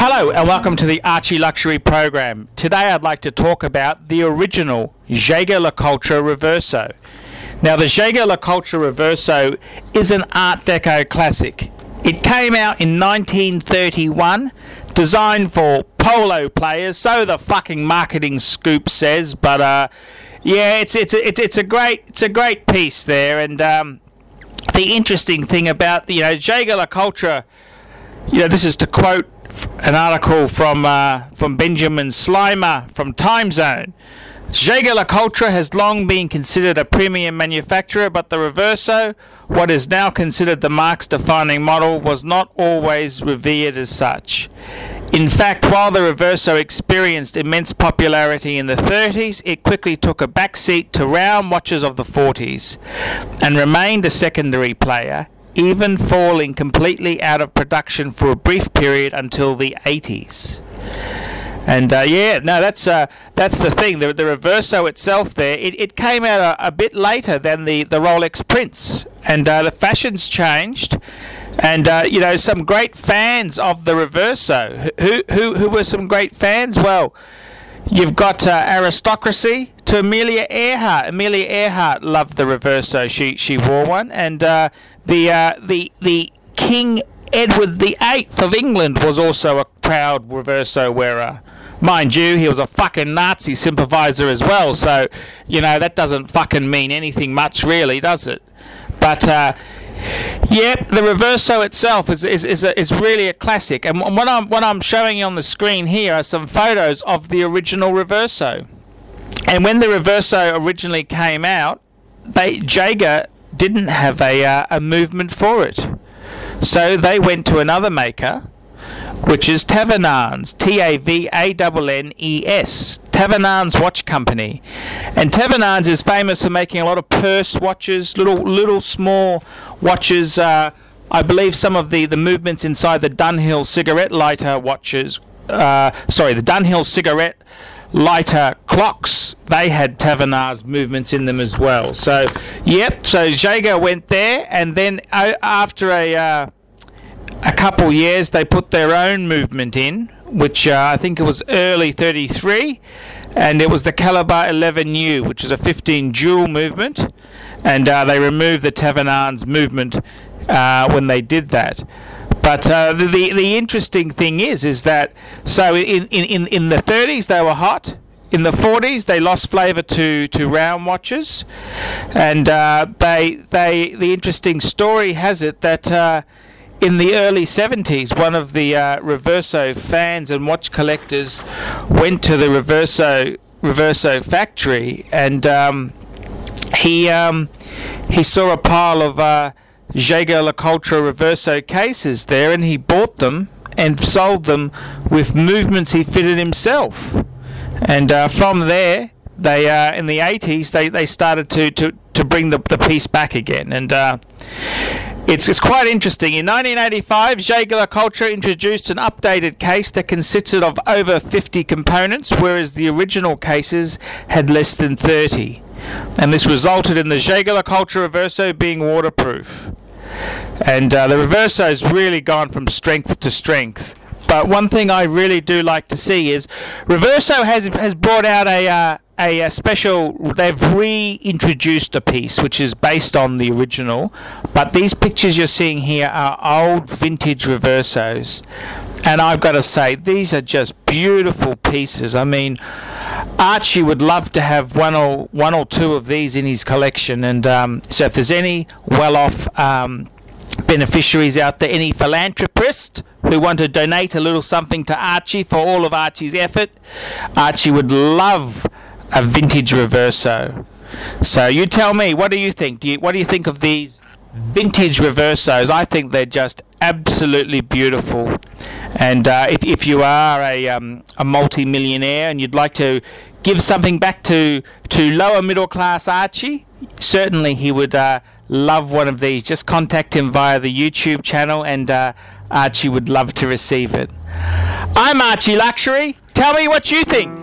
Hello and welcome to the Archie Luxury program. Today I'd like to talk about the original Jaeger-LeCoultre Reverso. Now the Jaeger-LeCoultre Reverso is an Art Deco classic. It came out in 1931, designed for polo players, so the fucking marketing scoop says, but yeah, it's a great piece there. And the interesting thing about Jaeger-LeCoultre, this is to quote an article from Benjamin Slimer from Time Zone. Jaeger-LeCoultre has long been considered a premium manufacturer, but the Reverso, what is now considered the marque's defining model, was not always revered as such. In fact, while the Reverso experienced immense popularity in the 30s, it quickly took a backseat to round watches of the 40s and remained a secondary player, even falling completely out of production for a brief period until the 80s. And that's the thing. The Reverso itself there, it came out a bit later than the Rolex Prince, and the fashions changed. And some great fans of the Reverso. Who were some great fans? Well, you've got aristocracy to Amelia Earhart. Amelia Earhart loved the Reverso. She wore one, and the King Edward VIII of England was also a proud Reverso wearer. Mind you, he was a fucking Nazi sympathizer as well, so that doesn't fucking mean anything much, really, does it? But yeah, the Reverso itself is really a classic, and what I'm showing you on the screen here are some photos of the original Reverso. And when the Reverso originally came out, Jaeger didn't have a movement for it, so they went to another maker, which is Tavernanes, Tavannes, Tavernanes Watch Company. And Tavernanes is famous for making a lot of purse watches, little small watches. I believe some of the movements inside the Dunhill cigarette lighter watches, the Dunhill cigarette lighter clocks, they had Tavernanes movements in them as well. So yep, so Jaeger went there, and then after a couple years they put their own movement in, which I think it was early 33, and it was the Caliber 11U, which is a 15 jewel movement, and they removed the Tavernanes movement when they did that. But the interesting thing is that so in the 30s they were hot. In the 40s they lost flavour to round watches, and the interesting story has it that in the early 70s, one of the Reverso fans and watch collectors went to the Reverso factory, and he saw a pile of Jaeger-LeCoultre Reverso cases there, and he bought them and sold them with movements he fitted himself. And from there, they in the 80s they started to bring the piece back again, and it's quite interesting. In 1985, Jaeger-LeCoultre introduced an updated case that consisted of over 50 components, whereas the original cases had less than 30. And this resulted in the Jaeger-LeCoultre Reverso being waterproof. And the Reverso's really gone from strength to strength. But one thing I really do like to see is Reverso has brought out a special. They've reintroduced a piece which is based on the original, but these pictures you're seeing here are old vintage Reversos, and I've got to say these are just beautiful pieces. I mean, Archie would love to have one or two of these in his collection, and so if there's any well-off beneficiaries out there, any philanthropists who want to donate a little something to Archie for all of Archie's effort, Archie would love a vintage Reverso. So you tell me, what do you think? What do you think of these vintage Reversos? I think they're just absolutely beautiful. And if you are a multi-millionaire and you'd like to give something back to lower middle class Archie, certainly he would love one of these. Just contact him via the YouTube channel, and Archie would love to receive it. I'm Archie Luxury. Tell me what you think.